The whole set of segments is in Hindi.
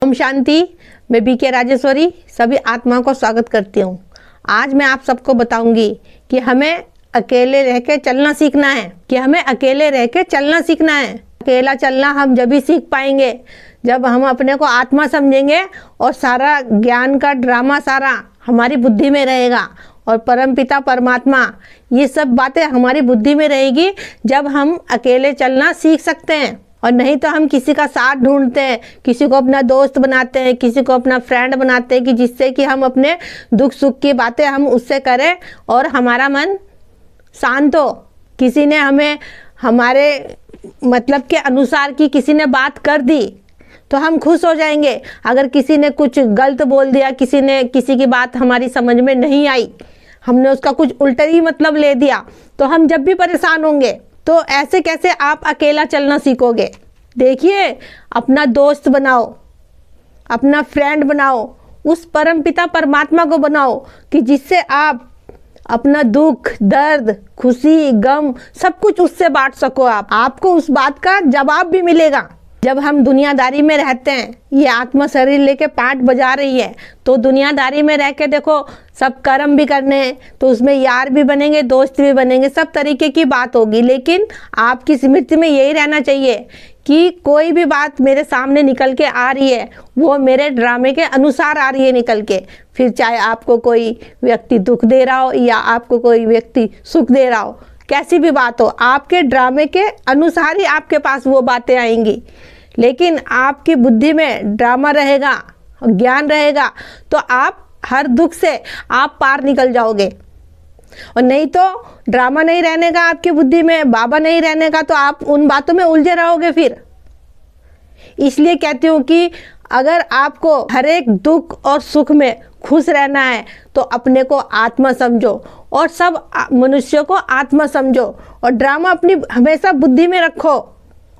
ओम शांति। मैं बीके राजेश्वरी सभी आत्माओं को स्वागत करती हूँ। आज मैं आप सबको बताऊंगी कि हमें अकेले रह के चलना सीखना है। अकेला चलना हम जब भी सीख पाएंगे जब हम अपने को आत्मा समझेंगे और सारा ज्ञान का ड्रामा सारा हमारी बुद्धि में रहेगा और परमपिता परमात्मा ये सब बातें हमारी बुद्धि में रहेगी जब हम अकेले चलना सीख सकते हैं। और नहीं तो हम किसी का साथ ढूंढते हैं, किसी को अपना दोस्त बनाते हैं, किसी को अपना फ्रेंड बनाते हैं कि जिससे कि हम अपने दुख सुख की बातें हम उससे करें और हमारा मन शांत हो। किसी ने हमें हमारे मतलब के अनुसार की किसी ने बात कर दी तो हम खुश हो जाएंगे। अगर किसी ने कुछ गलत बोल दिया, किसी की बात हमारी समझ में नहीं आई, हमने उसका कुछ उल्टा ही मतलब ले दिया, तो हम जब भी परेशान होंगे। तो ऐसे कैसे आप अकेला चलना सीखोगे? देखिए, अपना दोस्त बनाओ, अपना फ्रेंड बनाओ, उस परमपिता परमात्मा को बनाओ कि जिससे आप अपना दुख दर्द खुशी गम सब कुछ उससे बांट सको। आपको उस बात का जवाब भी मिलेगा। जब हम दुनियादारी में रहते हैं, ये आत्मा शरीर लेके पाठ बजा रही है, तो दुनियादारी में रह के देखो सब कर्म भी करने हैं, तो उसमें यार भी बनेंगे, दोस्त भी बनेंगे, सब तरीके की बात होगी। लेकिन आपकी स्मृति में यही रहना चाहिए कि कोई भी बात मेरे सामने निकल के आ रही है वो मेरे ड्रामे के अनुसार आ रही है निकल के। फिर चाहे आपको कोई व्यक्ति दुख दे रहा हो या आपको कोई व्यक्ति सुख दे रहा हो, कैसी भी बात हो, आपके ड्रामे के अनुसार ही आपके पास वो बातें आएंगी। लेकिन आपकी बुद्धि में ड्रामा रहेगा, ज्ञान रहेगा, तो आप हर दुख से आप पार निकल जाओगे। और नहीं तो ड्रामा नहीं रहने का आपकी बुद्धि में, बाबा नहीं रहने का, तो आप उन बातों में उलझे रहोगे फिर। इसलिए कहती हूँ कि अगर आपको हर एक दुख और सुख में खुश रहना है तो अपने को आत्मा समझो और सब मनुष्यों को आत्मा समझो और ड्रामा अपनी हमेशा बुद्धि में रखो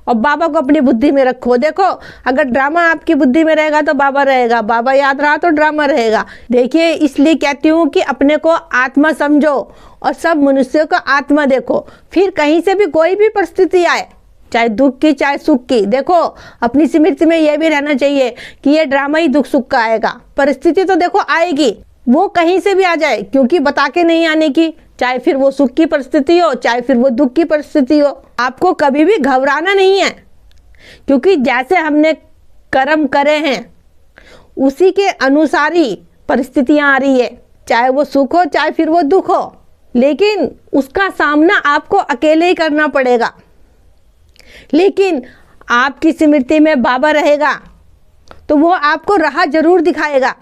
और बाबा को अपनी बुद्धि में रखो। देखो, अगर ड्रामा आपकी बुद्धि में रहेगा तो बाबा रहेगा, बाबा याद रहा तो ड्रामा रहेगा। देखिए, इसलिए कहती हूँ कि अपने को आत्मा समझो और सब मनुष्यों को आत्मा देखो। फिर कहीं से भी कोई भी परिस्थिति आए, चाहे दुख की चाहे सुख की, देखो अपनी स्मृति में यह भी रहना चाहिए कि ये ड्रामा ही दुख सुख का आएगा। परिस्थिति तो देखो आएगी, वो कहीं से भी आ जाए, क्योंकि बता के नहीं आने की, चाहे फिर वो सुख की परिस्थिति हो चाहे फिर वो दुख की परिस्थिति हो। आपको कभी भी घबराना नहीं है, क्योंकि जैसे हमने कर्म करे हैं उसी के अनुसार ही परिस्थितियां आ रही है, चाहे वो सुख हो चाहे फिर वो दुख हो। लेकिन उसका सामना आपको अकेले ही करना पड़ेगा। लेकिन आपकी स्मृति में बाबा रहेगा तो वो आपको राह जरूर दिखाएगा।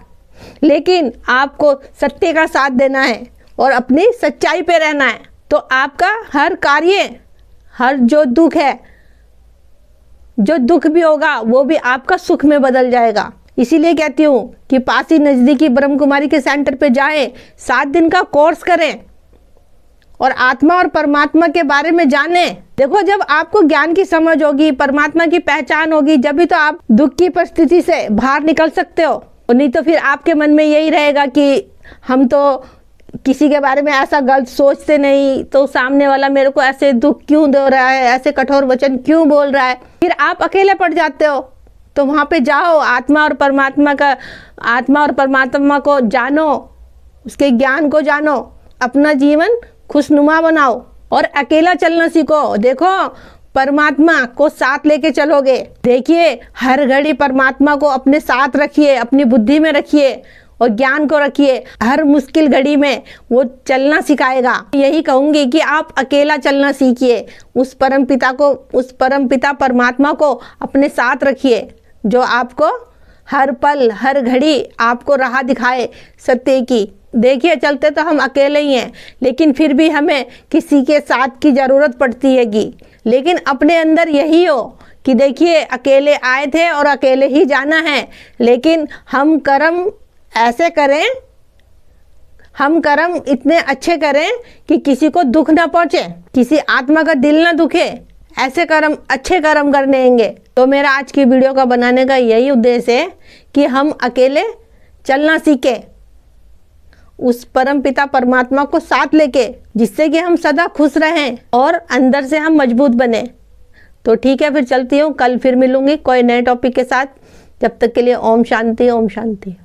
लेकिन आपको सत्य का साथ देना है और अपनी सच्चाई पे रहना है, तो आपका हर कार्य, हर जो दुख है, जो दुख भी होगा वो भी आपका सुख में बदल जाएगा। इसीलिए कहती हूँ कि पास ही नज़दीकी ब्रह्म कुमारी के सेंटर पे जाएं, 7 दिन का कोर्स करें और आत्मा और परमात्मा के बारे में जानें। देखो, जब आपको ज्ञान की समझ होगी, परमात्मा की पहचान होगी, जब भी तो आप दुख की परिस्थिति से बाहर निकल सकते हो। और नहीं तो फिर आपके मन में यही रहेगा कि हम तो किसी के बारे में ऐसा गलत सोचते नहीं, तो सामने वाला मेरे को ऐसे दुख क्यों दे रहा है, ऐसे कठोर वचन क्यों बोल रहा है, फिर आप अकेले पड़ जाते हो। तो वहाँ पे जाओ, आत्मा और परमात्मा को जानो, उसके ज्ञान को जानो, अपना जीवन खुशनुमा बनाओ और अकेला चलना सीखो। देखो, परमात्मा को साथ लेके चलोगे। देखिए, हर घड़ी परमात्मा को अपने साथ रखिए, अपनी बुद्धि में रखिए और ज्ञान को रखिए। हर मुश्किल घड़ी में वो चलना सिखाएगा। यही कहूँगी कि आप अकेला चलना सीखिए। उस परमपिता परमात्मा को अपने साथ रखिए, जो आपको हर पल हर घड़ी आपको राह दिखाए सत्य की। देखिए, चलते तो हम अकेले ही हैं, लेकिन फिर भी हमें किसी के साथ की ज़रूरत पड़ती हैगी। लेकिन अपने अंदर यही हो कि देखिए, अकेले आए थे और अकेले ही जाना है। लेकिन हम कर्म ऐसे करें, हम कर्म इतने अच्छे करें कि किसी को दुख ना पहुँचे, किसी आत्मा का दिल ना दुखे, ऐसे कर्म, अच्छे कर्म करने होंगे। तो मेरा आज की वीडियो का बनाने का यही उद्देश्य है कि हम अकेले चलना सीखें, उस परमपिता परमात्मा को साथ लेके, जिससे कि हम सदा खुश रहें और अंदर से हम मजबूत बने। तो ठीक है, फिर चलती हूँ, कल फिर मिलूंगी कोई नए टॉपिक के साथ। जब तक के लिए ओम शांति, ओम शांति।